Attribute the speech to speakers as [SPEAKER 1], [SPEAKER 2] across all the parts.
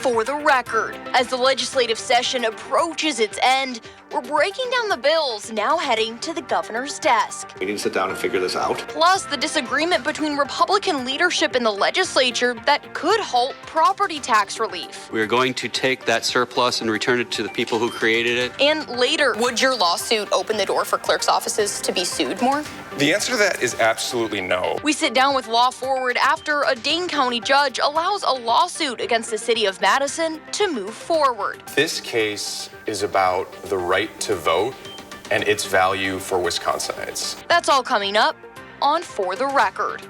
[SPEAKER 1] For the record, as the legislative session approaches its end, we're breaking down the bills now heading to the governor's desk.
[SPEAKER 2] We need to sit down and figure this out.
[SPEAKER 1] Plus, the disagreement between Republican leadership in the legislature that could halt property tax relief.
[SPEAKER 3] We are going to take that surplus and return it to the people who created it.
[SPEAKER 1] And later, would your lawsuit open the door for clerks' offices to be sued more?
[SPEAKER 4] The answer to that is absolutely no.
[SPEAKER 1] We sit down with Law Forward after a Dane County judge allows a lawsuit against the city of Madison to move forward.
[SPEAKER 4] This case is about the right to vote and its value for Wisconsinites.
[SPEAKER 1] That's all coming up on For the Record.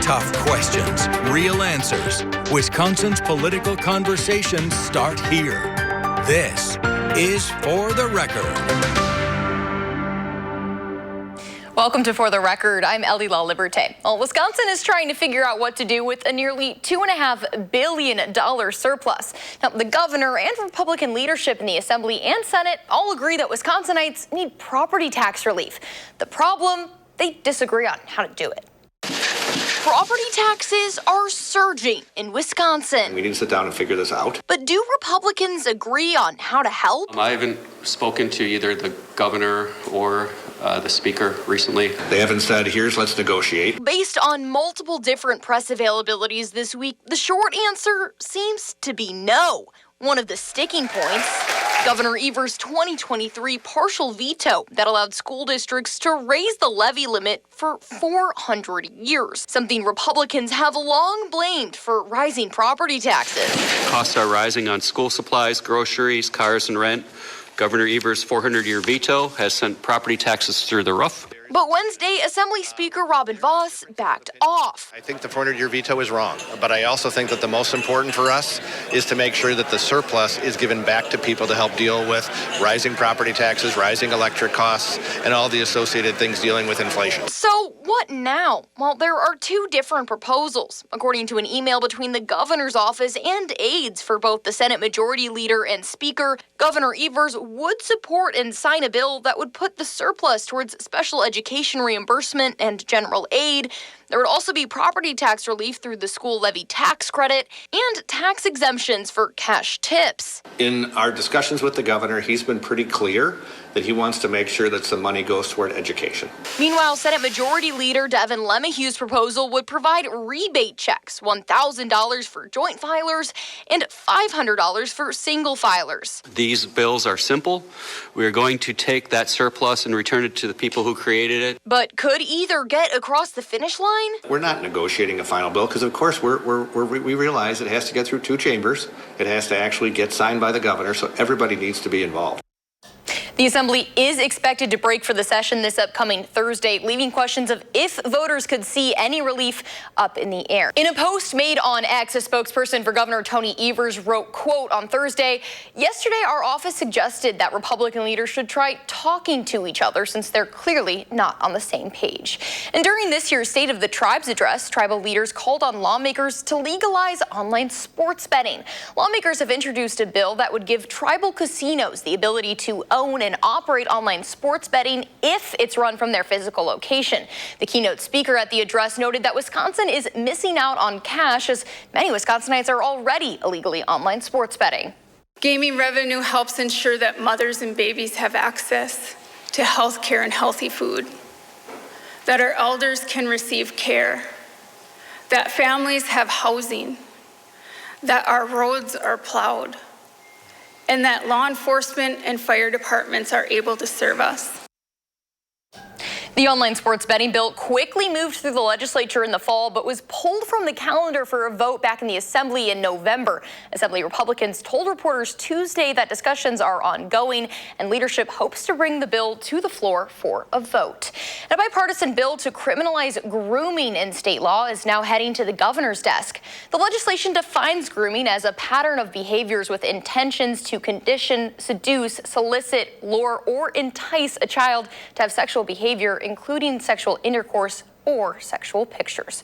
[SPEAKER 5] Tough questions, real answers. Wisconsin's political conversations start here. This is For the Record.
[SPEAKER 1] Welcome to For the Record. I'm Ellie La Liberté. Well, Wisconsin is trying to figure out what to do with a nearly $2.5 billion surplus. Now, the governor and Republican leadership in the Assembly and Senate all agree that Wisconsinites need property tax relief. The problem, they disagree on how to do it. Property taxes are surging in Wisconsin.
[SPEAKER 2] We need to sit down and figure this out.
[SPEAKER 1] But do Republicans agree on how to help?
[SPEAKER 3] I haven't spoken to either the governor or the speaker recently.
[SPEAKER 2] They haven't said, let's negotiate.
[SPEAKER 1] Based on multiple different press availabilities this week, the short answer seems to be no. One of the sticking points, Governor Evers' 2023 partial veto that allowed school districts to raise the levy limit for 400 years, something Republicans have long blamed for rising property taxes.
[SPEAKER 3] Costs are rising on school supplies, groceries, cars, and rent. Governor Evers' 400-year veto has sent property taxes through the roof.
[SPEAKER 1] But Wednesday, Assembly Speaker Robin Vos backed off.
[SPEAKER 6] I think the 400-year veto is wrong, but I also think that the most important for us is to make sure that the surplus is given back to people to help deal with rising property taxes, rising electric costs, and all the associated things dealing with inflation.
[SPEAKER 1] So what now? Well, there are two different proposals. According to an email between the governor's office and aides for both the Senate Majority Leader and Speaker, Governor Evers would support and sign a bill that would put the surplus towards special education reimbursement and general aid. There would also be property tax relief through the school levy tax credit and tax exemptions for cash tips.
[SPEAKER 2] In our discussions with the governor, he's been pretty clear that he wants to make sure that some money goes toward education.
[SPEAKER 1] Meanwhile, Senate Majority Leader Devin LeMahieu's proposal would provide rebate checks, $1,000 for joint filers and $500 for single filers.
[SPEAKER 3] These bills are simple. We are going to take that surplus and return it to the people who created it.
[SPEAKER 1] But could either get across the finish line?
[SPEAKER 2] We're not negotiating a final bill because, of course, we realize it has to get through two chambers. It has to actually get signed by the governor, so everybody needs to be involved.
[SPEAKER 1] The Assembly is expected to break for the session this upcoming Thursday, leaving questions of if voters could see any relief up in the air. In a post made on X, a spokesperson for Governor Tony Evers wrote, quote, on Thursday, "Yesterday our office suggested that Republican leaders should try talking to each other since they're clearly not on the same page." And during this year's State of the Tribes address, tribal leaders called on lawmakers to legalize online sports betting. Lawmakers have introduced a bill that would give tribal casinos the ability to own and operate online sports betting if it's run from their physical location. The keynote speaker at the address noted that Wisconsin is missing out on cash as many Wisconsinites are already illegally online sports betting.
[SPEAKER 7] Gaming revenue helps ensure that mothers and babies have access to health care and healthy food, that our elders can receive care, that families have housing, that our roads are plowed, and that law enforcement and fire departments are able to serve us.
[SPEAKER 1] The online sports betting bill quickly moved through the legislature in the fall, but was pulled from the calendar for a vote back in the Assembly in November. Assembly Republicans told reporters Tuesday that discussions are ongoing and leadership hopes to bring the bill to the floor for a vote. A bipartisan bill to criminalize grooming in state law is now heading to the governor's desk. The legislation defines grooming as a pattern of behaviors with intentions to condition, seduce, solicit, lure, or entice a child to have sexual behavior, including sexual intercourse or sexual pictures.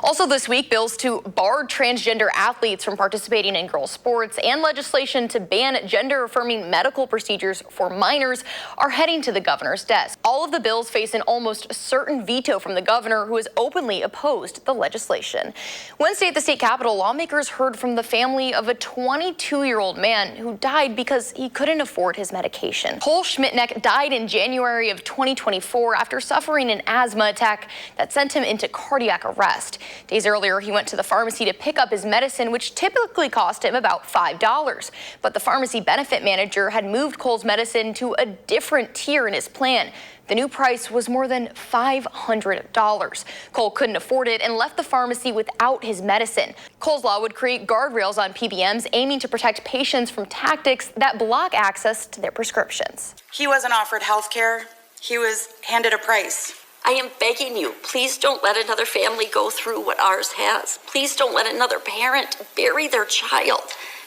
[SPEAKER 1] Also this week, bills to bar transgender athletes from participating in girls' sports and legislation to ban gender-affirming medical procedures for minors are heading to the governor's desk. All of the bills face an almost certain veto from the governor, who has openly opposed the legislation. Wednesday at the state capitol, lawmakers heard from the family of a 22-year-old man who died because he couldn't afford his medication. Cole Schmidtneck died in January of 2024 after suffering an asthma attack that sent him into cardiac arrest. Days earlier, he went to the pharmacy to pick up his medicine, which typically cost him about $5. But the pharmacy benefit manager had moved Cole's medicine to a different tier in his plan. The new price was more than $500. Cole couldn't afford it and left the pharmacy without his medicine. Cole's law would create guardrails on PBMs aiming to protect patients from tactics that block access to their prescriptions.
[SPEAKER 8] He wasn't offered health care. He was handed a price.
[SPEAKER 9] I am begging you, please don't let another family go through what ours has. Please don't let another parent bury their child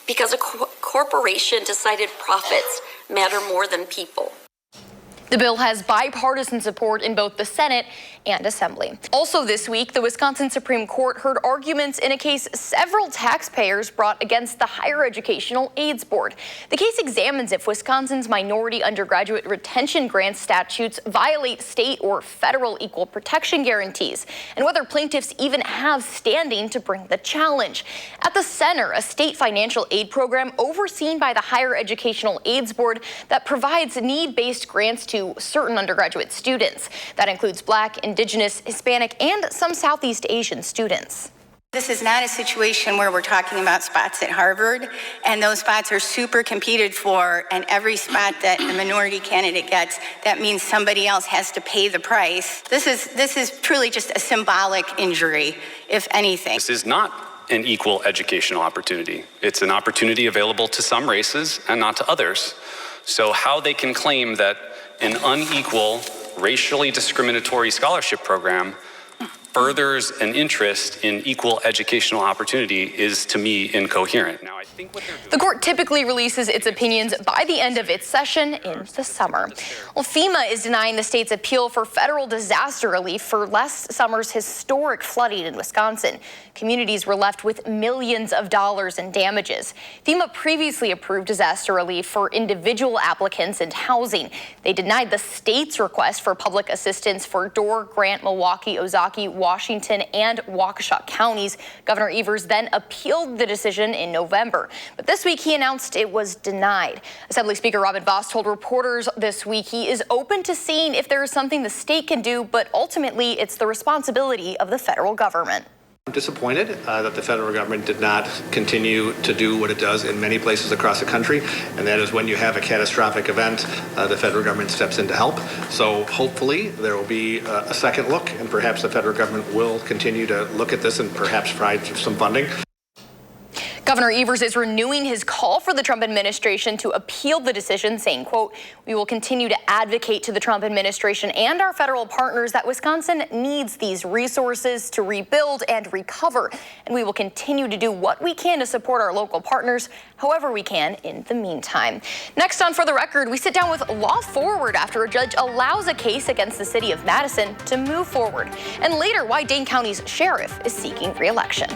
[SPEAKER 9] because a corporation decided profits matter more than people.
[SPEAKER 1] The bill has bipartisan support in both the Senate and Assembly. Also this week, the Wisconsin Supreme Court heard arguments in a case several taxpayers brought against the Higher Educational Aids Board. The case examines if Wisconsin's minority undergraduate retention grant statutes violate state or federal equal protection guarantees, and whether plaintiffs even have standing to bring the challenge. At the center, a state financial aid program overseen by the Higher Educational Aids Board that provides need-based grants to certain undergraduate students. That includes Black, Indigenous, Hispanic, and some Southeast Asian students.
[SPEAKER 8] This is not a situation where we're talking about spots at Harvard, and those spots are super competed for, and every spot that a minority candidate gets, that means somebody else has to pay the price. This is truly just a symbolic injury, if anything.
[SPEAKER 10] This is not an equal educational opportunity. It's an opportunity available to some races and not to others. So how they can claim that an unequal, racially discriminatory scholarship program furthers an interest in equal educational opportunity is, to me, incoherent. Now, I think what they're doing—
[SPEAKER 1] The court typically releases its opinions by the end of its session in the summer. Well, FEMA is denying the state's appeal for federal disaster relief for last summer's historic flooding in Wisconsin. Communities were left with millions of dollars in damages. FEMA previously approved disaster relief for individual applicants and housing. They denied the state's request for public assistance for Door, Grant, Milwaukee, Ozaukee, Washington, and Waukesha counties. Governor Evers then appealed the decision in November. But this week, he announced it was denied. Assembly Speaker Robin Vos told reporters this week he is open to seeing if there is something the state can do, but ultimately it's the responsibility of the federal government.
[SPEAKER 2] I'm disappointed that the federal government did not continue to do what it does in many places across the country, and that is when you have a catastrophic event, the federal government steps in to help. So hopefully there will be a second look, and perhaps the federal government will continue to look at this and perhaps provide some funding.
[SPEAKER 1] Governor Evers is renewing his call for the Trump administration to appeal the decision, saying, quote, "We will continue to advocate to the Trump administration and our federal partners that Wisconsin needs these resources to rebuild and recover, and we will continue to do what we can to support our local partners however we can in the meantime." Next on For the Record, we sit down with Law Forward after a judge allows a case against the city of Madison to move forward, and later why Dane County's sheriff is seeking re-election.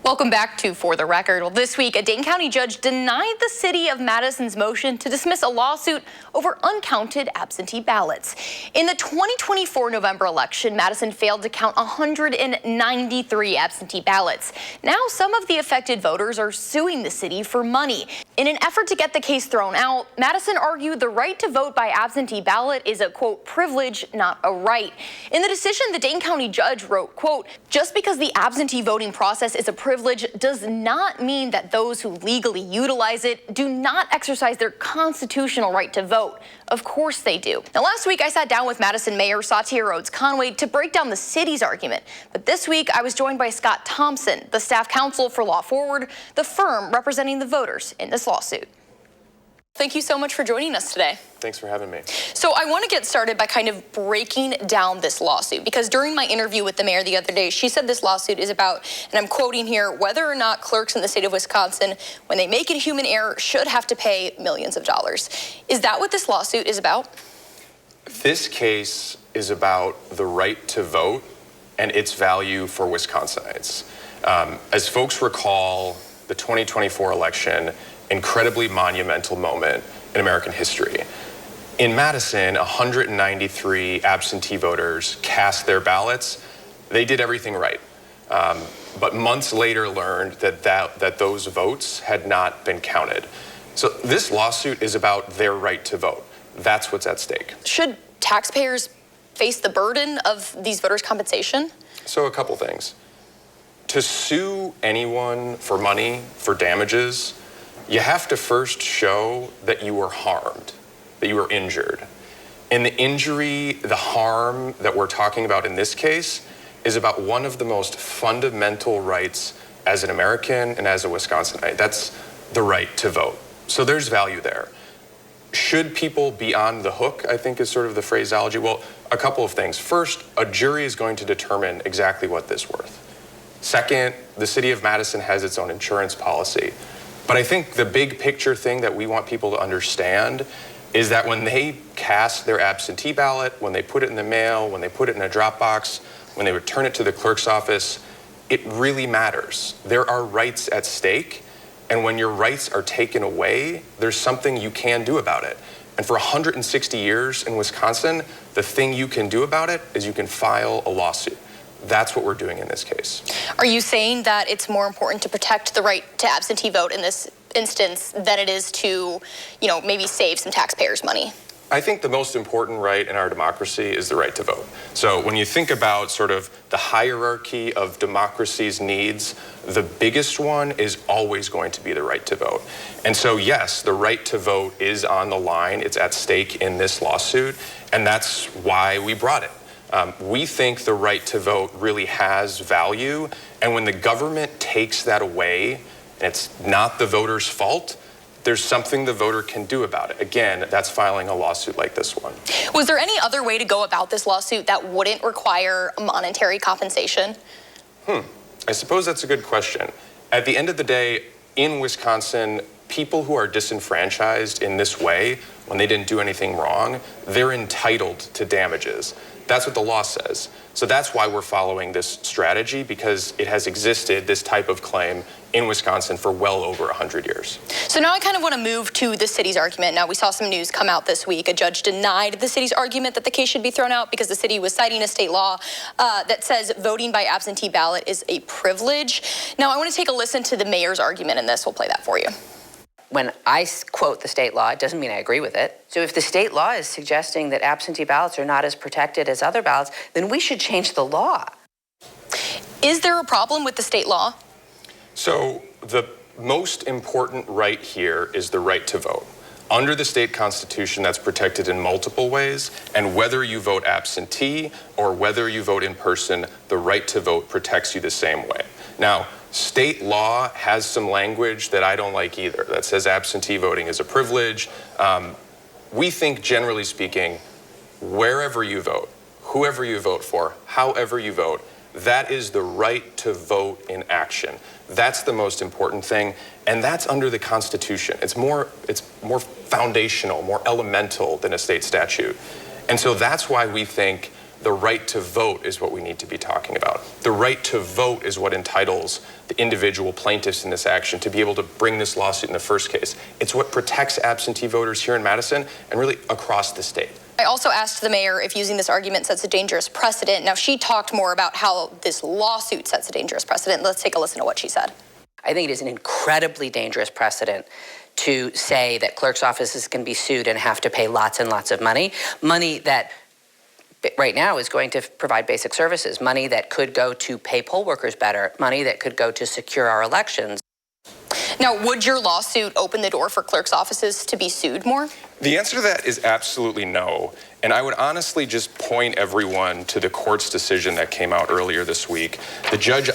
[SPEAKER 1] Welcome back to For the Record. Well, this week, a Dane County judge denied the city of Madison's motion to dismiss a lawsuit over uncounted absentee ballots. In the 2024 November election, Madison failed to count 193 absentee ballots. Now, some of the affected voters are suing the city for money. In an effort to get the case thrown out, Madison argued the right to vote by absentee ballot is a, quote, privilege, not a right. In the decision, the Dane County judge wrote, quote, "Just because the absentee voting process is a privilege does not mean that those who legally utilize it do not exercise their constitutional right to vote. Of course they do." Now, last week I sat down with Madison Mayor Satya Rhodes Conway to break down the city's argument. But this week I was joined by Scott Thompson, the staff counsel for Law Forward, the firm representing the voters in this lawsuit. Thank you so much for joining us today.
[SPEAKER 4] Thanks for having me.
[SPEAKER 1] So I want to get started by kind of breaking down this lawsuit, because during my interview with the mayor the other day, she said this lawsuit is about, and I'm quoting here, whether or not clerks in the state of Wisconsin, when they make a human error, should have to pay millions of dollars. Is that what this lawsuit is about?
[SPEAKER 4] This case is about the right to vote and its value for Wisconsinites. As folks recall, the 2024 election, incredibly monumental moment in American history. In Madison, 193 absentee voters cast their ballots. They did everything right. But months later learned that those votes had not been counted. So this lawsuit is about their right to vote. That's what's at stake.
[SPEAKER 1] Should taxpayers face the burden of these voters' compensation?
[SPEAKER 4] So a couple things. To sue anyone for money, for damages, you have to first show that you were harmed, that you were injured. And the injury, the harm that we're talking about in this case is about one of the most fundamental rights as an American and as a Wisconsinite. That's the right to vote. So there's value there. Should people be on the hook, I think is sort of the phraseology. Well, a couple of things. First, a jury is going to determine exactly what this is worth. Second, the city of Madison has its own insurance policy. But I think the big picture thing that we want people to understand is that when they cast their absentee ballot, when they put it in the mail, when they put it in a drop box, when they return it to the clerk's office, it really matters. There are rights at stake, and when your rights are taken away, there's something you can do about it. And for 160 years in Wisconsin, the thing you can do about it is you can file a lawsuit. That's what we're doing in this case.
[SPEAKER 1] Are you saying that it's more important to protect the right to absentee vote in this instance than it is to, maybe save some taxpayers' money?
[SPEAKER 4] I think the most important right in our democracy is the right to vote. So when you think about sort of the hierarchy of democracy's needs, the biggest one is always going to be the right to vote. And so yes, the right to vote is on the line. It's at stake in this lawsuit, and that's why we brought it. We think the right to vote really has value, and when the government takes that away, and it's not the voter's fault, there's something the voter can do about it. Again, that's filing a lawsuit like this one.
[SPEAKER 1] Was there any other way to go about this lawsuit that wouldn't require monetary compensation?
[SPEAKER 4] I suppose that's a good question. At the end of the day, in Wisconsin, people who are disenfranchised in this way, when they didn't do anything wrong, they're entitled to damages. That's what the law says. So that's why we're following this strategy, because it has existed, this type of claim, in Wisconsin for well over 100 years.
[SPEAKER 1] So now I kind of want to move to the city's argument. Now, we saw some news come out this week. A judge denied the city's argument that the case should be thrown out because the city was citing a state law that says voting by absentee ballot is a privilege. Now, I want to take a listen to the mayor's argument in this. We'll play that for you.
[SPEAKER 11] When I quote the state law, it doesn't mean I agree with it. So if the state law is suggesting that absentee ballots are not as protected as other ballots, then we should change the law.
[SPEAKER 1] Is there a problem with the state law?
[SPEAKER 4] So the most important right here is the right to vote. Under the state constitution, that's protected in multiple ways, and whether you vote absentee or whether you vote in person, the right to vote protects you the same way. Now, state law has some language that I don't like either, that says absentee voting is a privilege. We think, generally speaking, wherever you vote, whoever you vote for, however you vote, that is the right to vote in action. That's the most important thing, and that's under the Constitution. It's more foundational, more elemental than a state statute. And so that's why we think the right to vote is what we need to be talking about. The right to vote is what entitles the individual plaintiffs in this action to be able to bring this lawsuit in the first case. It's what protects absentee voters here in Madison and really across the state.
[SPEAKER 1] I also asked the mayor if using this argument sets a dangerous precedent. Now, she talked more about how this lawsuit sets a dangerous precedent. Let's take a listen to what she said.
[SPEAKER 11] I think it is an incredibly dangerous precedent to say that clerk's offices can be sued and have to pay lots and lots of money that right now is going to provide basic services, money that could go to pay poll workers better, money that could go to secure our elections.
[SPEAKER 1] Now, would your lawsuit open the door for clerk's offices to be sued more?
[SPEAKER 4] The answer to that is absolutely no. And I would honestly just point everyone to the court's decision that came out earlier this week. The judge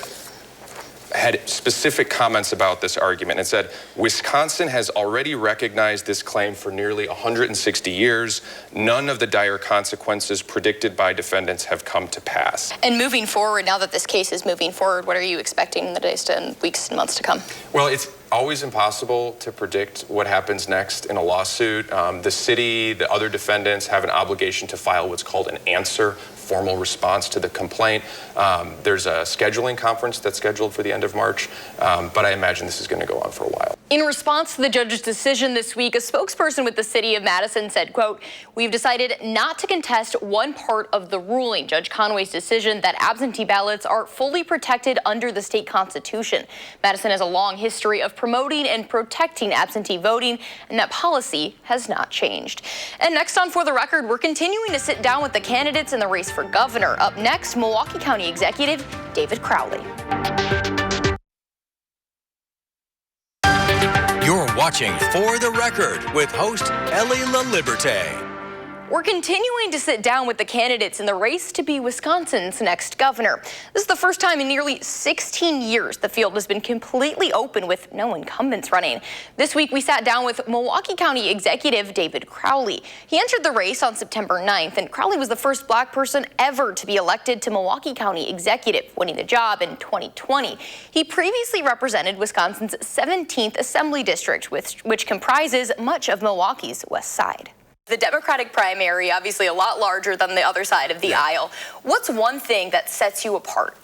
[SPEAKER 4] had specific comments about this argument and said, Wisconsin has already recognized this claim for nearly 160 years. None of the dire consequences predicted by defendants have come to pass.
[SPEAKER 1] And moving forward, now that this case is moving forward, what are you expecting in the days and weeks and months to come?
[SPEAKER 4] Well, it's always impossible to predict what happens next in a lawsuit. The city, the other defendants have an obligation to file what's called an answer, formal response to the complaint. There's a scheduling conference that's scheduled for the end of March, but I imagine this is going to go on for a while.
[SPEAKER 1] In response to the judge's decision this week, a spokesperson with the city of Madison said, quote, "We've decided not to contest one part of the ruling, Judge Conway's decision that absentee ballots are fully protected under the state constitution. Madison has a long history of promoting and protecting absentee voting, and that policy has not changed." And next on For the Record, we're continuing to sit down with the candidates in the race for governor. Up next, Milwaukee County Executive David Crowley.
[SPEAKER 5] You're watching For the Record with host Ellie LaLiberte.
[SPEAKER 1] We're continuing to sit down with the candidates in the race to be Wisconsin's next governor. This is the first time in nearly 16 years the field has been completely open with no incumbents running. This week we sat down with Milwaukee County Executive David Crowley. He entered the race on September 9th, and Crowley was the first Black person ever to be elected to Milwaukee County Executive, winning the job in 2020. He previously represented Wisconsin's 17th Assembly District, which comprises much of Milwaukee's west side. The Democratic primary, obviously a lot larger than the other side of the aisle. What's one thing that sets you apart?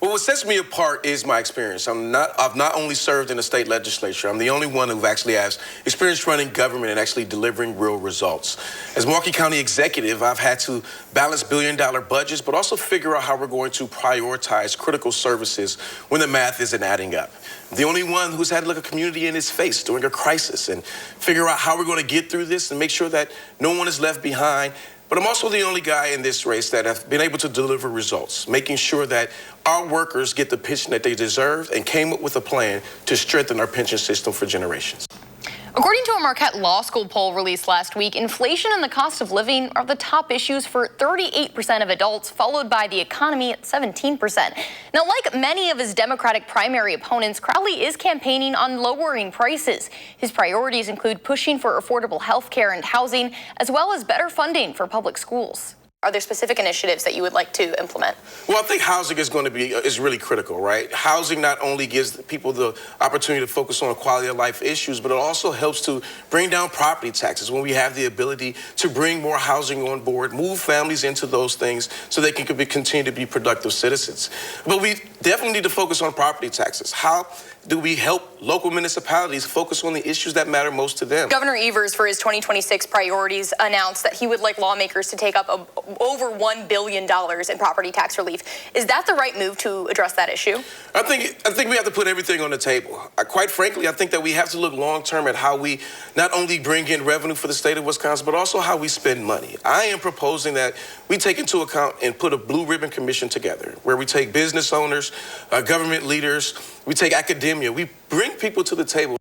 [SPEAKER 12] Well, what sets me apart is my experience. I've not only served in the state legislature, I'm the only one who actually has experience running government and actually delivering real results. As Milwaukee County Executive, I've had to balance billion-dollar budgets, but also figure out how we're going to prioritize critical services when the math isn't adding up. I'm the only one who's had to look a community in its face during a crisis and figure out how we're going to get through this and make sure that no one is left behind. But I'm also the only guy in this race that have been able to deliver results, making sure that our workers get the pension that they deserve and came up with a plan to strengthen our pension system for generations.
[SPEAKER 1] According to a Marquette Law School poll released last week, inflation and the cost of living are the top issues for 38% of adults, followed by the economy at 17%. Now, like many of his Democratic primary opponents, Crowley is campaigning on lowering prices. His priorities include pushing for affordable health care and housing, as well as better funding for public schools. Are there specific initiatives that you would like to implement?
[SPEAKER 12] Well, I think housing is really critical, right? Housing not only gives people the opportunity to focus on quality of life issues, but it also helps to bring down property taxes when we have the ability to bring more housing on board, move families into those things so they can continue to be productive citizens. But we definitely need to focus on property taxes. How do we help local municipalities focus on the issues that matter most to them?
[SPEAKER 1] Governor Evers, for his 2026 priorities, announced that he would like lawmakers to take up over $1 billion in property tax relief. Is that the right move to address that issue?
[SPEAKER 12] I think we have to put everything on the table. Quite frankly, I think that we have to look long-term at how we not only bring in revenue for the state of Wisconsin, but also how we spend money. I am proposing that we take into account and put a blue ribbon commission together where we take business owners, government leaders, we take academia, we bring people to the table.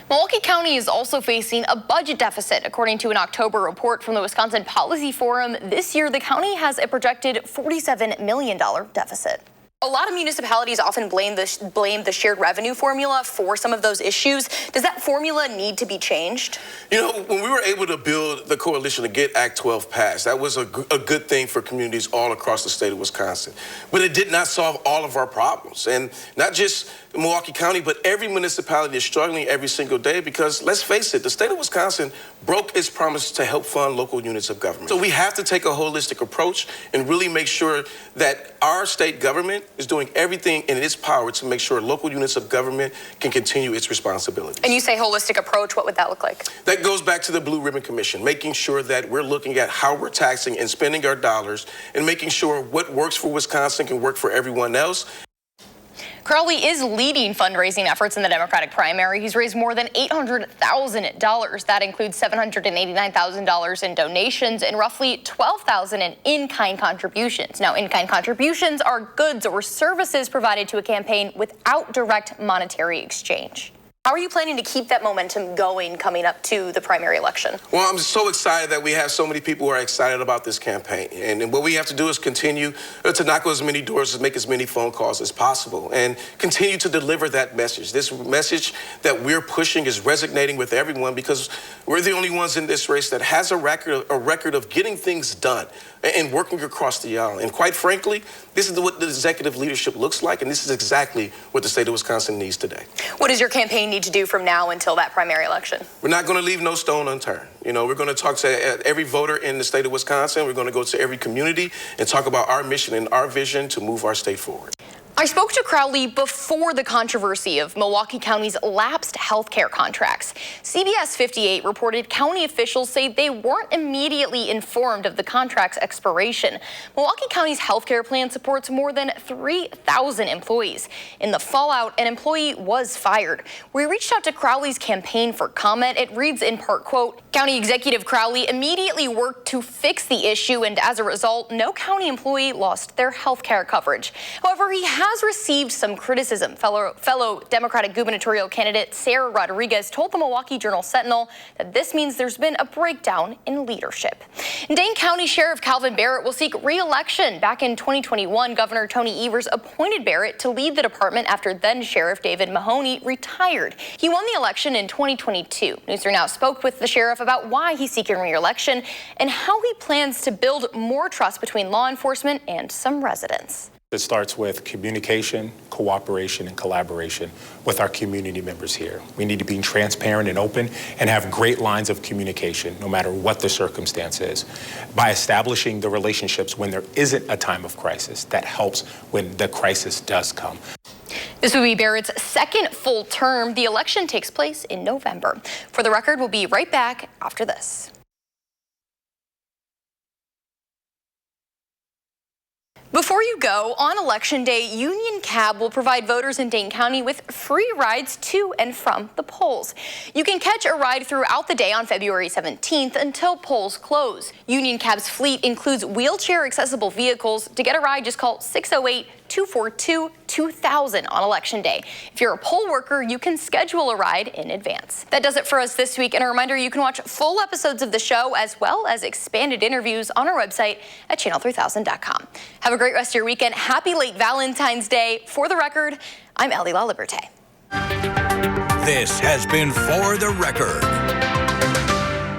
[SPEAKER 1] Milwaukee County is also facing a budget deficit. According to an October report from the Wisconsin Policy Forum, this year the county has a projected $47 million deficit. A lot of municipalities often blame the shared revenue formula for some of those issues. Does that formula need to be changed?
[SPEAKER 12] You know, when we were able to build the coalition to get Act 12 passed, that was a good thing for communities all across the state of Wisconsin. But it did not solve all of our problems. And not just Milwaukee County, but every municipality is struggling every single day because, let's face it, the state of Wisconsin broke its promise to help fund local units of government. So we have to take a holistic approach and really make sure that our state government is doing everything in its power to make sure local units of government can continue its responsibilities.
[SPEAKER 1] And you say holistic approach, what would that look like?
[SPEAKER 12] That goes back to the Blue Ribbon Commission, making sure that we're looking at how we're taxing and spending our dollars and making sure what works for Wisconsin can work for everyone else.
[SPEAKER 1] Crowley is leading fundraising efforts in the Democratic primary. He's raised more than $800,000. That includes $789,000 in donations and roughly $12,000 in in-kind contributions. Now, in-kind contributions are goods or services provided to a campaign without direct monetary exchange. How are you planning to keep that momentum going coming up to the primary election?
[SPEAKER 12] Well, I'm so excited that we have so many people who are excited about this campaign. And what we have to do is continue to knock on as many doors, make as many phone calls as possible, and continue to deliver that message. This message that we're pushing is resonating with everyone because we're the only ones in this race that has a record of getting things done and working across the aisle. And quite frankly, this is what the executive leadership looks like, and this is exactly what the state of Wisconsin needs today.
[SPEAKER 1] What does your campaign need to do from now until that primary election?
[SPEAKER 12] We're not going to leave no stone unturned. We're going to talk to every voter in the state of Wisconsin. We're going to go to every community and talk about our mission and our vision to move our state forward.
[SPEAKER 1] I spoke to Crowley before the controversy of Milwaukee County's lapsed health care contracts. CBS 58 reported county officials say they weren't immediately informed of the contract's expiration. Milwaukee County's health care plan supports more than 3,000 employees. In the fallout, an employee was fired. We reached out to Crowley's campaign for comment. It reads in part, quote, County Executive Crowley immediately worked to fix the issue, and as a result, no county employee lost their health care coverage. However, he has received some criticism. Fellow Democratic gubernatorial candidate Sarah Rodriguez told the Milwaukee Journal-Sentinel that this means there's been a breakdown in leadership. Dane County Sheriff Calvin Barrett will seek re-election. Back in 2021, Governor Tony Evers appointed Barrett to lead the department after then-Sheriff David Mahoney retired. He won the election in 2022. News 3 Now spoke with the sheriff about why he's seeking re-election and how he plans to build more trust between law enforcement and some residents.
[SPEAKER 13] It starts with communication, cooperation, and collaboration with our community members here. We need to be transparent and open and have great lines of communication, no matter what the circumstance is. By establishing the relationships when there isn't a time of crisis, that helps when the crisis does come.
[SPEAKER 1] This will be Barrett's second full term. The election takes place in November. For the record, we'll be right back after this. Before you go, on Election Day, Union Cab will provide voters in Dane County with free rides to and from the polls. You can catch a ride throughout the day on February 17th until polls close. Union Cab's fleet includes wheelchair-accessible vehicles. To get a ride, just call 608-242-2000 on Election Day. If you're a poll worker, you can schedule a ride in advance. That does it for us this week. And a reminder, you can watch full episodes of the show as well as expanded interviews on our website at channel3000.com. Have a great rest of your weekend. Happy late Valentine's Day. For the record, I'm Ellie La Liberté.
[SPEAKER 5] This has been For the Record.